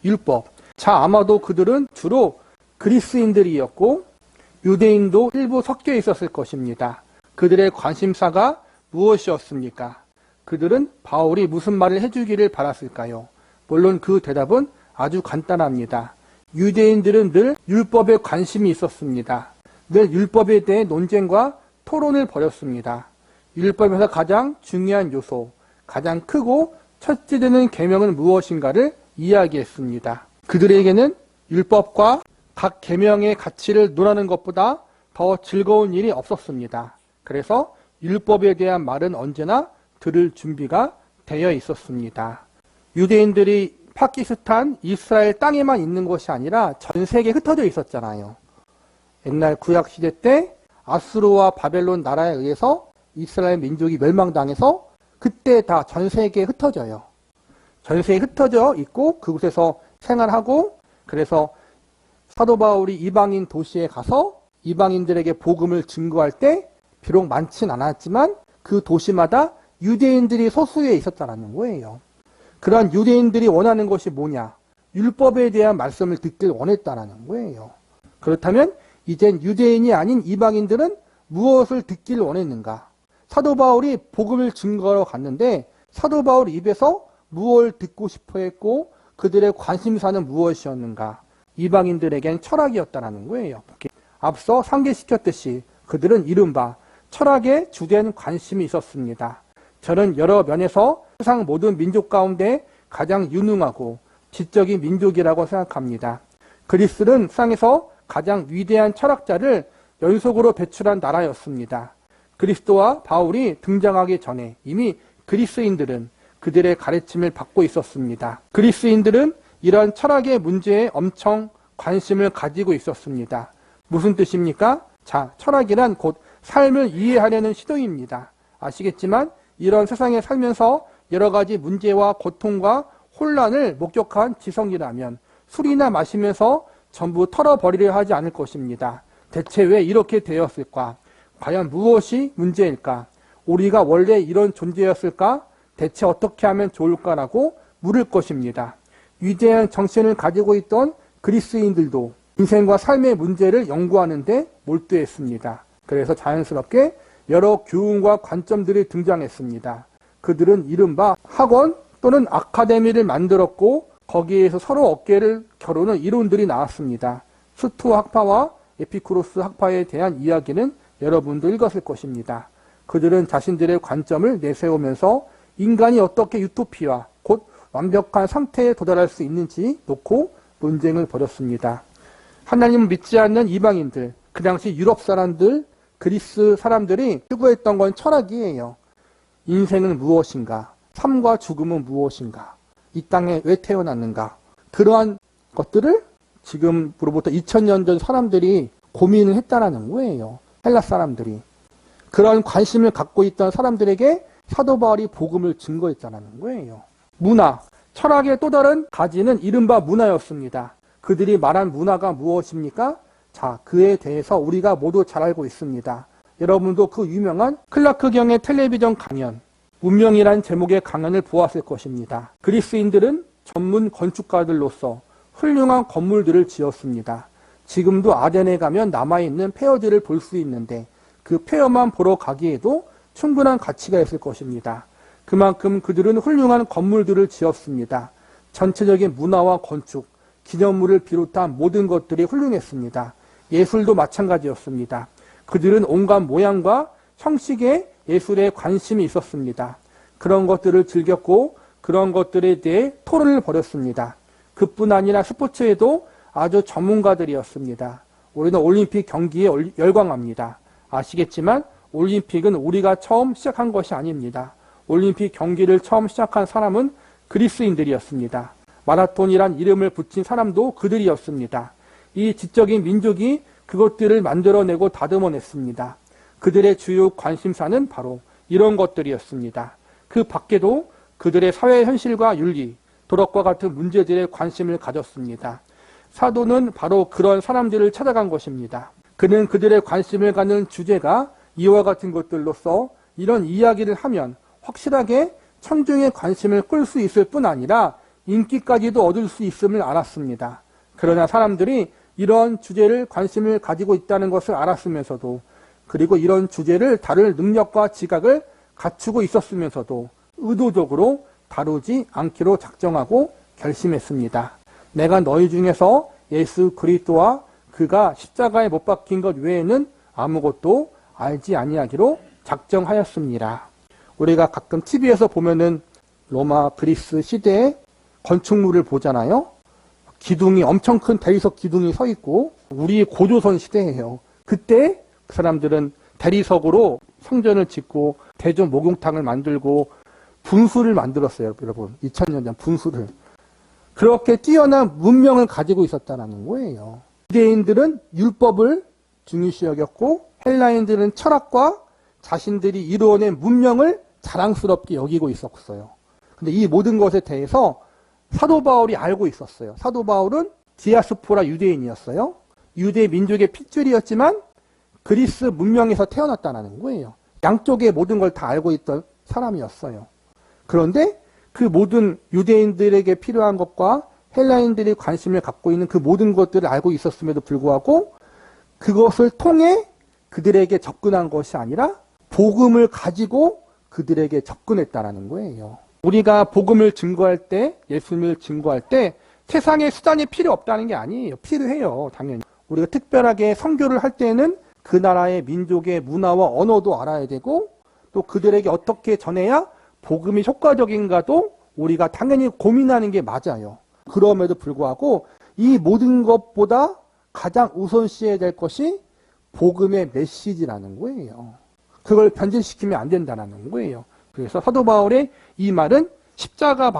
율법. 자, 아마도 그들은 주로 그리스인들이었고 유대인도 일부 섞여 있었을 것입니다. 그들의 관심사가 무엇이었습니까? 그들은 바울이 무슨 말을 해주기를 바랐을까요? 물론 그 대답은 아주 간단합니다. 유대인들은 늘 율법에 관심이 있었습니다. 늘 율법에 대해 논쟁과 토론을 벌였습니다. 율법에서 가장 중요한 요소, 가장 크고 첫째 되는 계명은 무엇인가를 이야기했습니다. 그들에게는 율법과 각 계명의 가치를 논하는 것보다 더 즐거운 일이 없었습니다. 그래서 율법에 대한 말은 언제나 들을 준비가 되어 있었습니다. 유대인들이 파키스탄, 이스라엘 땅에만 있는 것이 아니라 전 세계에 흩어져 있었잖아요. 옛날 구약시대 때 아수르와 바벨론 나라에 의해서 이스라엘 민족이 멸망당해서 그때 다 전 세계에 흩어져요. 전 세계에 흩어져 있고 그곳에서 생활하고, 그래서 사도 바울이 이방인 도시에 가서 이방인들에게 복음을 증거할 때 비록 많진 않았지만 그 도시마다 유대인들이 소수에 있었다는 거예요. 그러한 유대인들이 원하는 것이 뭐냐? 율법에 대한 말씀을 듣길 원했다는 거예요. 그렇다면 이젠 유대인이 아닌 이방인들은 무엇을 듣길 원했는가? 사도 바울이 복음을 증거하러 갔는데 사도 바울 입에서 무엇을 듣고 싶어 했고 그들의 관심사는 무엇이었는가? 이방인들에겐 철학이었다는 거예요. 앞서 상기시켰듯이 그들은 이른바 철학에 주된 관심이 있었습니다. 저는 여러 면에서 세상 모든 민족 가운데 가장 유능하고 지적인 민족이라고 생각합니다. 그리스는 세상에서 가장 위대한 철학자를 연속으로 배출한 나라였습니다. 그리스도와 바울이 등장하기 전에 이미 그리스인들은 그들의 가르침을 받고 있었습니다. 그리스인들은 이런 철학의 문제에 엄청 관심을 가지고 있었습니다. 무슨 뜻입니까? 자, 철학이란 곧 삶을 이해하려는 시도입니다. 아시겠지만 이런 세상에 살면서 여러 가지 문제와 고통과 혼란을 목격한 지성이라면 술이나 마시면서 전부 털어버리려 하지 않을 것입니다. 대체 왜 이렇게 되었을까? 과연 무엇이 문제일까? 우리가 원래 이런 존재였을까? 대체 어떻게 하면 좋을까라고 물을 것입니다. 위대한 정신을 가지고 있던 그리스인들도 인생과 삶의 문제를 연구하는데 몰두했습니다. 그래서 자연스럽게 여러 교훈과 관점들이 등장했습니다. 그들은 이른바 학원 또는 아카데미를 만들었고 거기에서 서로 어깨를 겨루는 이론들이 나왔습니다. 스토아 학파와 에피쿠로스 학파에 대한 이야기는 여러분도 읽었을 것입니다. 그들은 자신들의 관점을 내세우면서 인간이 어떻게 유토피아, 곧 완벽한 상태에 도달할 수 있는지 놓고 논쟁을 벌였습니다. 하나님을 믿지 않는 이방인들, 그 당시 유럽 사람들, 그리스 사람들이 추구했던 건 철학이에요. 인생은 무엇인가? 삶과 죽음은 무엇인가? 이 땅에 왜 태어났는가? 그러한 것들을 지금으로부터 2000년 전 사람들이 고민을 했다라는 거예요. 헬라 사람들이. 그런 관심을 갖고 있던 사람들에게 사도 바울이 복음을 증거했다는 거예요. 문화, 철학의 또 다른 가지는 이른바 문화였습니다. 그들이 말한 문화가 무엇입니까? 자, 그에 대해서 우리가 모두 잘 알고 있습니다. 여러분도 그 유명한 클라크 경의 텔레비전 강연, 문명이란 제목의 강연을 보았을 것입니다. 그리스인들은 전문 건축가들로서 훌륭한 건물들을 지었습니다. 지금도 아덴에 가면 남아있는 폐허들을 볼 수 있는데 그 폐허만 보러 가기에도 충분한 가치가 있을 것입니다. 그만큼 그들은 훌륭한 건물들을 지었습니다. 전체적인 문화와 건축, 기념물을 비롯한 모든 것들이 훌륭했습니다. 예술도 마찬가지였습니다. 그들은 온갖 모양과 형식의 예술에 관심이 있었습니다. 그런 것들을 즐겼고 그런 것들에 대해 토론을 벌였습니다. 그뿐 아니라 스포츠에도 아주 전문가들이었습니다. 우리는 올림픽 경기에 열광합니다. 아시겠지만 올림픽은 우리가 처음 시작한 것이 아닙니다. 올림픽 경기를 처음 시작한 사람은 그리스인들이었습니다. 마라톤이란 이름을 붙인 사람도 그들이었습니다. 이 지적인 민족이 그것들을 만들어내고 다듬어냈습니다. 그들의 주요 관심사는 바로 이런 것들이었습니다. 그 밖에도 그들의 사회 현실과 윤리, 도덕과 같은 문제들에 관심을 가졌습니다. 사도는 바로 그런 사람들을 찾아간 것입니다. 그는 그들의 관심을 갖는 주제가 이와 같은 것들로서 이런 이야기를 하면 확실하게 천중의 관심을 끌 수 있을 뿐 아니라 인기까지도 얻을 수 있음을 알았습니다. 그러나 사람들이 이런 주제를 관심을 가지고 있다는 것을 알았으면서도, 그리고 이런 주제를 다룰 능력과 지각을 갖추고 있었으면서도 의도적으로 다루지 않기로 작정하고 결심했습니다. 내가 너희 중에서 예수 그리스도와 그가 십자가에 못 박힌 것 외에는 아무것도 알지 아니하기로 작정하였습니다. 우리가 가끔 TV에서 보면은 로마 그리스 시대의 건축물을 보잖아요. 기둥이 엄청 큰 대리석 기둥이 서 있고, 우리 고조선 시대예요. 그때 그 사람들은 대리석으로 성전을 짓고 대전 목욕탕을 만들고 분수를 만들었어요. 여러분 2000년 전 분수를. 그렇게 뛰어난 문명을 가지고 있었다는 거예요. 유대인들은 율법을 중요시 여겼고 헬라인들은 철학과 자신들이 이루어낸 문명을 자랑스럽게 여기고 있었어요. 근데 이 모든 것에 대해서 사도 바울이 알고 있었어요. 사도 바울은 디아스포라 유대인이었어요. 유대 민족의 핏줄이었지만 그리스 문명에서 태어났다는 거예요. 양쪽의 모든 걸 다 알고 있던 사람이었어요. 그런데 그 모든 유대인들에게 필요한 것과 헬라인들이 관심을 갖고 있는 그 모든 것들을 알고 있었음에도 불구하고 그것을 통해 그들에게 접근한 것이 아니라 복음을 가지고 그들에게 접근했다라는 거예요. 우리가 복음을 증거할 때, 예수님을 증거할 때 세상에 수단이 필요 없다는 게 아니에요. 필요해요, 당연히. 우리가 특별하게 선교를 할 때는 그 나라의 민족의 문화와 언어도 알아야 되고 또 그들에게 어떻게 전해야 복음이 효과적인가도 우리가 당연히 고민하는 게 맞아요. 그럼에도 불구하고 이 모든 것보다 가장 우선시해야 될 것이 복음의 메시지라는 거예요. 그걸 변질시키면 안 된다는 거예요. 그래서 사도 바울의 이 말은 십자가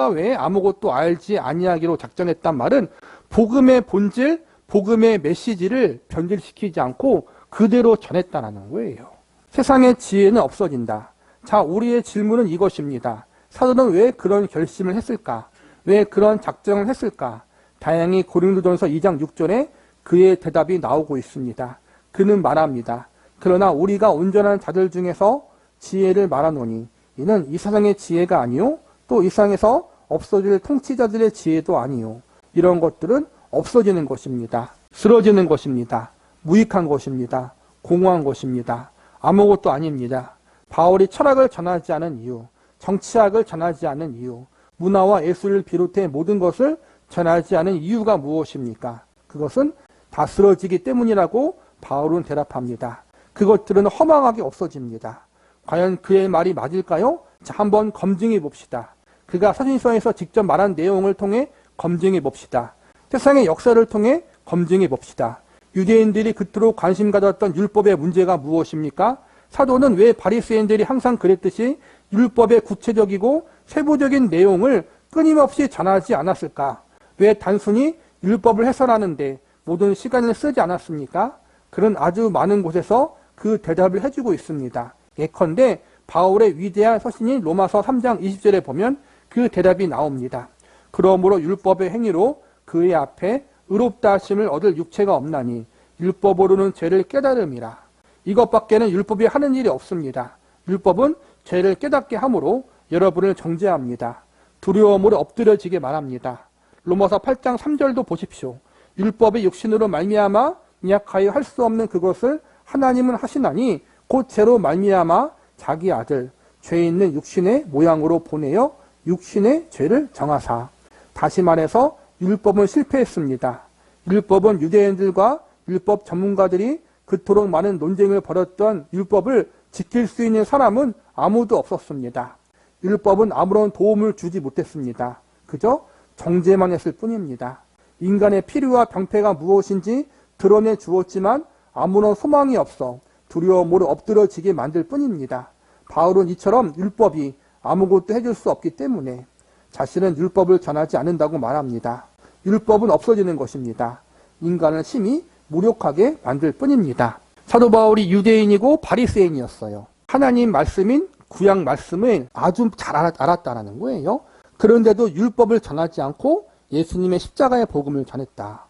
외에 아무것도 알지 아니하기로 작정했단 말은 복음의 본질, 복음의 메시지를 변질시키지 않고 그대로 전했다는 거예요. 세상의 지혜는 없어진다. 자, 우리의 질문은 이것입니다. 사도는 왜 그런 결심을 했을까? 왜 그런 작정을 했을까? 다행히 고린도전서 2장 6절에 그의 대답이 나오고 있습니다. 그는 말합니다. 그러나 우리가 온전한 자들 중에서 지혜를 말하노니 이는 이 세상의 지혜가 아니요 또 이 세상에서 없어질 통치자들의 지혜도 아니요. 이런 것들은 없어지는 것입니다. 쓰러지는 것입니다. 무익한 것입니다. 공허한 것입니다. 아무것도 아닙니다. 바울이 철학을 전하지 않은 이유, 정치학을 전하지 않은 이유, 문화와 예술을 비롯해 모든 것을 전하지 않은 이유가 무엇입니까? 그것은 다 쓰러지기 때문이라고 바울은 대답합니다. 그것들은 허망하게 없어집니다. 과연 그의 말이 맞을까요? 자, 한번 검증해 봅시다. 그가 사신서에서 직접 말한 내용을 통해 검증해 봅시다. 세상의 역사를 통해 검증해 봅시다. 유대인들이 그토록 관심 가졌던 율법의 문제가 무엇입니까? 사도는 왜 바리새인들이 항상 그랬듯이 율법의 구체적이고 세부적인 내용을 끊임없이 전하지 않았을까? 왜 단순히 율법을 해설하는데 모든 시간을 쓰지 않았습니까? 그런 아주 많은 곳에서 그 대답을 해주고 있습니다. 예컨대 바울의 위대한 서신인 로마서 3장 20절에 보면 그 대답이 나옵니다. 그러므로 율법의 행위로 그의 앞에 의롭다 하심을 얻을 육체가 없나니 율법으로는 죄를 깨달음이라. 이것밖에는 율법이 하는 일이 없습니다. 율법은 죄를 깨닫게 함으로 여러분을 정죄합니다. 두려움으로 엎드려지게 말합니다. 로마서 8장 3절도 보십시오. 율법의 육신으로 말미암아 약하여 할 수 없는 그것을 하나님은 하시나니 곧 죄로 말미암아 자기 아들 죄 있는 육신의 모양으로 보내어 육신의 죄를 정하사. 다시 말해서 율법은 실패했습니다. 율법은 유대인들과 율법 전문가들이 그토록 많은 논쟁을 벌였던 율법을 지킬 수 있는 사람은 아무도 없었습니다. 율법은 아무런 도움을 주지 못했습니다. 그저 정죄만 했을 뿐입니다. 인간의 필요와 병폐가 무엇인지 드러내 주었지만 아무런 소망이 없어 두려움으로 엎드러지게 만들 뿐입니다. 바울은 이처럼 율법이 아무것도 해줄 수 없기 때문에 자신은 율법을 전하지 않는다고 말합니다. 율법은 없어지는 것입니다. 인간을 심히 무력하게 만들 뿐입니다. 사도 바울이 유대인이고 바리새인이었어요. 하나님 말씀인 구약 말씀을 아주 잘 알았다는 거예요. 그런데도 율법을 전하지 않고 예수님의 십자가의 복음을 전했다.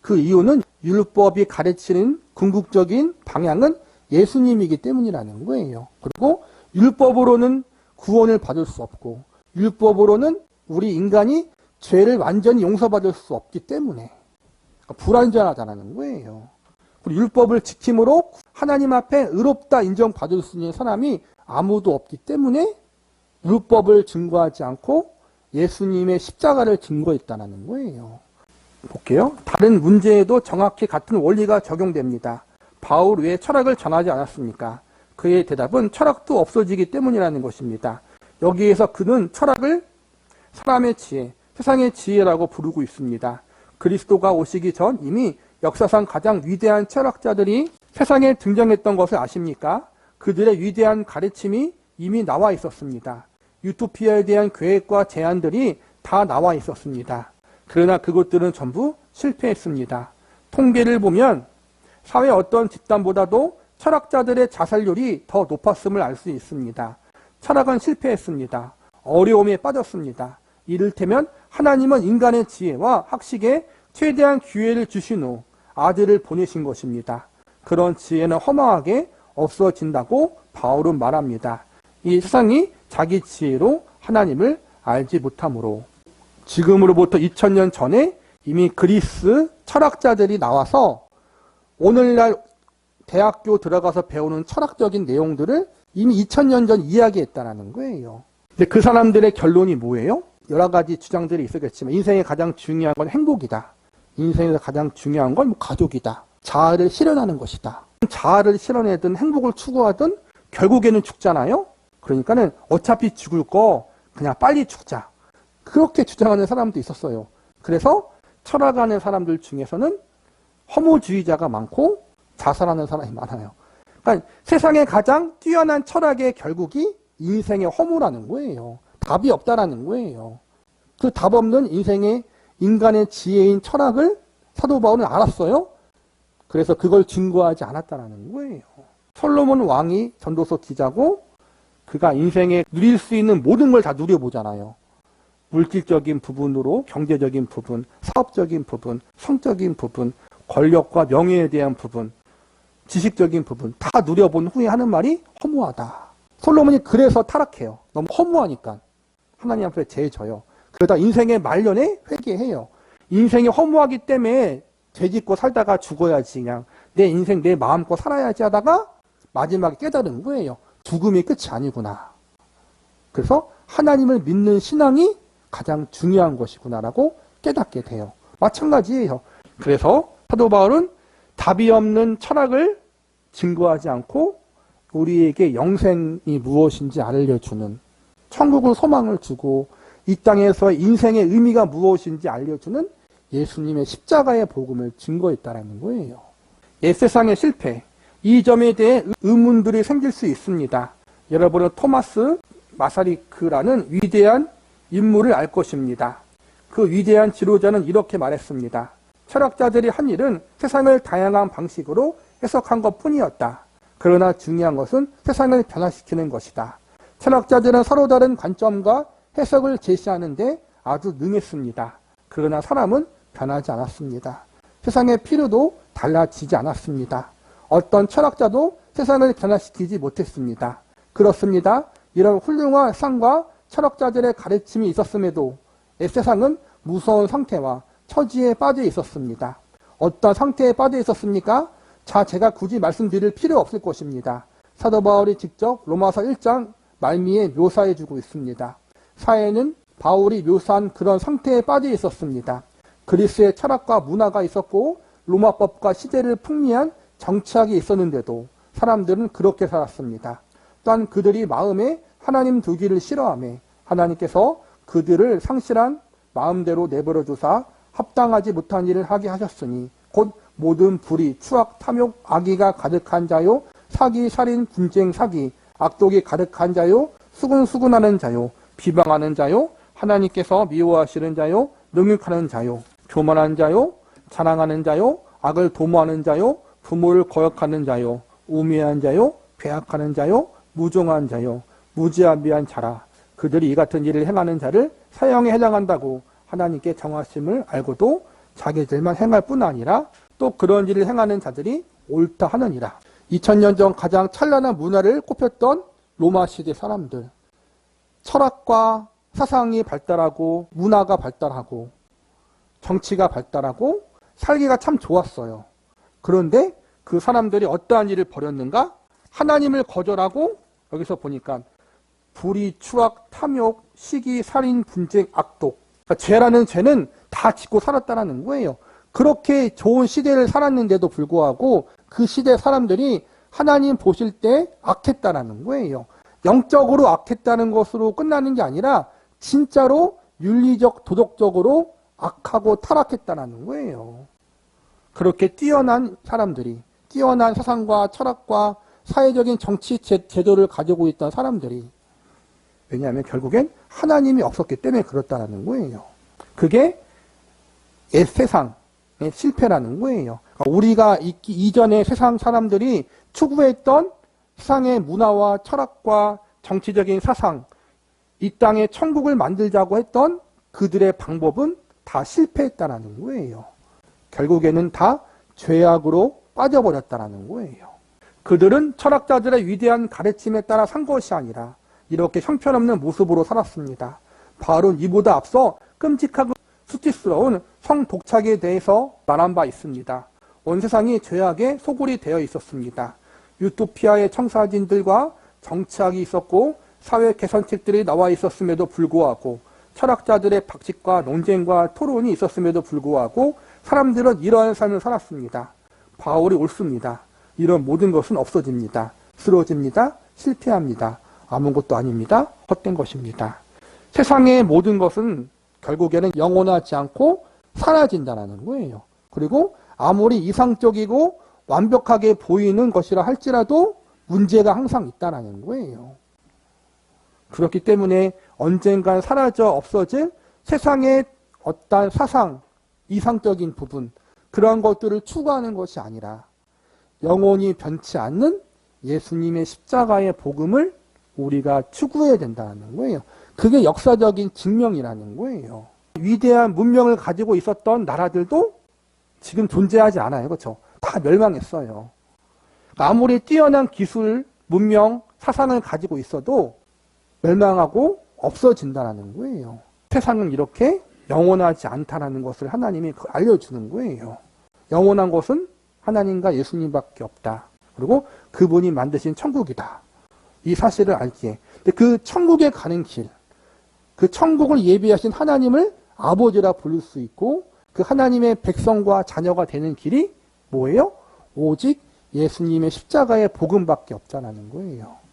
그 이유는 율법이 가르치는 궁극적인 방향은 예수님이기 때문이라는 거예요. 그리고 율법으로는 구원을 받을 수 없고 율법으로는 우리 인간이 죄를 완전히 용서받을 수 없기 때문에 그러니까 불완전하다는 거예요. 그리고 율법을 지킴으로 하나님 앞에 의롭다 인정받을 수 있는 사람이 아무도 없기 때문에 율법을 증거하지 않고 예수님의 십자가를 증거했다는 거예요. 볼게요. 다른 문제에도 정확히 같은 원리가 적용됩니다. 바울 왜 철학을 전하지 않았습니까? 그의 대답은 철학도 없어지기 때문이라는 것입니다. 여기에서 그는 철학을 사람의 지혜, 세상의 지혜라고 부르고 있습니다. 그리스도가 오시기 전 이미 역사상 가장 위대한 철학자들이 세상에 등장했던 것을 아십니까? 그들의 위대한 가르침이 이미 나와 있었습니다. 유토피아에 대한 계획과 제안들이 다 나와 있었습니다. 그러나 그것들은 전부 실패했습니다. 통계를 보면 사회 어떤 집단보다도 철학자들의 자살률이 더 높았음을 알 수 있습니다. 철학은 실패했습니다. 어려움에 빠졌습니다. 이를테면 하나님은 인간의 지혜와 학식에 최대한 기회를 주신 후 아들을 보내신 것입니다. 그런 지혜는 허망하게 없어진다고 바울은 말합니다. 이 세상이 자기 지혜로 하나님을 알지 못함으로 지금으로부터 2000년 전에 이미 그리스 철학자들이 나와서 오늘날 대학교 들어가서 배우는 철학적인 내용들을 이미 2000년 전 이야기했다는 거예요. 근데 그 사람들의 결론이 뭐예요? 여러 가지 주장들이 있었겠지만 인생에 가장 중요한 건 행복이다. 인생에서 가장 중요한 건 가족이다. 자아를 실현하는 것이다. 자아를 실현하든 행복을 추구하든 결국에는 죽잖아요. 그러니까는 어차피 죽을 거 그냥 빨리 죽자. 그렇게 주장하는 사람도 있었어요. 그래서 철학하는 사람들 중에서는 허무주의자가 많고 자살하는 사람이 많아요. 그러니까 세상에 가장 뛰어난 철학의 결국이 인생의 허무라는 거예요. 답이 없다라는 거예요. 그 답 없는 인생의 인간의 지혜인 철학을 사도 바울은 알았어요. 그래서 그걸 증거하지 않았다는 거예요. 솔로몬 왕이 전도서 기자고 그가 인생에 누릴 수 있는 모든 걸 다 누려보잖아요. 물질적인 부분으로 경제적인 부분, 사업적인 부분, 성적인 부분, 권력과 명예에 대한 부분, 지식적인 부분 다 누려본 후에 하는 말이 허무하다. 솔로몬이 그래서 타락해요. 너무 허무하니까. 하나님 앞에 죄져요. 그러다 인생의 말년에 회개해요. 인생이 허무하기 때문에 죄짓고 살다가 죽어야지 그냥 내 인생 내 마음껏 살아야지 하다가 마지막에 깨달은 거예요. 죽음이 끝이 아니구나. 그래서 하나님을 믿는 신앙이 가장 중요한 것이구나라고 깨닫게 돼요. 마찬가지예요. 그래서 사도 바울은 답이 없는 철학을 증거하지 않고 우리에게 영생이 무엇인지 알려주는 천국을 소망을 주고 이 땅에서 인생의 의미가 무엇인지 알려주는 예수님의 십자가의 복음을 증거했다라는 거예요. 옛세상의 실패, 이 점에 대해 의문들이 생길 수 있습니다. 여러분은 토마스 마사리크라는 위대한 인물을 알 것입니다. 그 위대한 지도자는 이렇게 말했습니다. 철학자들이 한 일은 세상을 다양한 방식으로 해석한 것뿐이었다. 그러나 중요한 것은 세상을 변화시키는 것이다. 철학자들은 서로 다른 관점과 해석을 제시하는데 아주 능했습니다. 그러나 사람은 변하지 않았습니다. 세상의 필요도 달라지지 않았습니다. 어떤 철학자도 세상을 변화시키지 못했습니다. 그렇습니다. 이런 훌륭한 상과 철학자들의 가르침이 있었음에도 세상은 무서운 상태와 처지에 빠져 있었습니다. 어떤 상태에 빠져 있었습니까? 제가 굳이 말씀드릴 필요 없을 것입니다. 사도 바울이 직접 로마서 1장 말미에 묘사해주고 있습니다. 사회는 바울이 묘사한 그런 상태에 빠져 있었습니다. 그리스의 철학과 문화가 있었고 로마법과 시대를 풍미한 정치학이 있었는데도 사람들은 그렇게 살았습니다. 또한 그들이 마음에 하나님 두기를 싫어하며 하나님께서 그들을 상실한 마음대로 내버려 두사 합당하지 못한 일을 하게 하셨으니 곧 모든 불의, 추악, 탐욕, 악의가 가득한 자요, 사기, 살인, 분쟁, 사기, 악독이 가득한 자요, 수군수군하는 자요, 비방하는 자요, 하나님께서 미워하시는 자요, 능욕하는 자요, 교만한 자요, 자랑하는 자요, 악을 도모하는 자요, 부모를 거역하는 자요, 우매한 자요, 배악하는 자요, 무종한 자요, 무지아비한 자라. 그들이 이 같은 일을 행하는 자를 사형에 해당한다고 하나님께 정하심을 알고도 자기들만 행할 뿐 아니라 또 그런 일을 행하는 자들이 옳다 하느니라. 2000년 전 가장 찬란한 문화를 꼽혔던 로마 시대 사람들. 철학과 사상이 발달하고 문화가 발달하고 정치가 발달하고 살기가 참 좋았어요. 그런데 그 사람들이 어떠한 일을 벌였는가? 하나님을 거절하고 여기서 보니까 불의, 추악, 탐욕, 시기, 살인, 분쟁, 악독. 그러니까 죄라는 죄는 다 짓고 살았다는 거예요. 그렇게 좋은 시대를 살았는데도 불구하고 그 시대 사람들이 하나님 보실 때 악했다라는 거예요. 영적으로 악했다는 것으로 끝나는 게 아니라 진짜로 윤리적, 도덕적으로 악하고 타락했다는 거예요. 그렇게 뛰어난 사람들이, 뛰어난 사상과 철학과 사회적인 정치 제도를 가지고 있던 사람들이, 왜냐하면 결국엔 하나님이 없었기 때문에 그렇다는 거예요. 그게 옛 세상의 실패라는 거예요. 그러니까 우리가 있기 이전의 세상 사람들이 추구했던 세상의 문화와 철학과 정치적인 사상, 이 땅에 천국을 만들자고 했던 그들의 방법은 다 실패했다는 거예요. 결국에는 다 죄악으로 빠져버렸다는 거예요. 그들은 철학자들의 위대한 가르침에 따라 산 것이 아니라 이렇게 형편없는 모습으로 살았습니다. 바울은 이보다 앞서 끔찍하고 수치스러운 성독착에 대해서 말한 바 있습니다. 온 세상이 죄악에 소굴이 되어 있었습니다. 유토피아의 청사진들과 정치학이 있었고 사회 개선책들이 나와 있었음에도 불구하고 철학자들의 박식과 논쟁과 토론이 있었음에도 불구하고 사람들은 이러한 삶을 살았습니다. 바울이 옳습니다. 이런 모든 것은 없어집니다. 쓰러집니다. 실패합니다. 아무것도 아닙니다. 헛된 것입니다. 세상의 모든 것은 결국에는 영원하지 않고 사라진다는 거예요. 그리고 아무리 이상적이고 완벽하게 보이는 것이라 할지라도 문제가 항상 있다는 거예요. 그렇기 때문에 언젠간 사라져 없어질 세상의 어떠한 사상, 이상적인 부분, 그런 것들을 추구하는 것이 아니라 영원히 변치 않는 예수님의 십자가의 복음을 우리가 추구해야 된다는 거예요. 그게 역사적인 증명이라는 거예요. 위대한 문명을 가지고 있었던 나라들도 지금 존재하지 않아요. 그렇죠? 다 멸망했어요. 아무리 뛰어난 기술, 문명, 사상을 가지고 있어도 멸망하고 없어진다는 거예요. 세상은 이렇게 영원하지 않다는 것을 하나님이 알려주는 거예요. 영원한 것은 하나님과 예수님밖에 없다. 그리고 그분이 만드신 천국이다. 이 사실을 알기에. 근데 그 천국에 가는 길, 그 천국을 예비하신 하나님을 아버지라 부를 수 있고 그 하나님의 백성과 자녀가 되는 길이 뭐예요? 오직 예수님의 십자가의 복음밖에 없다는 거예요.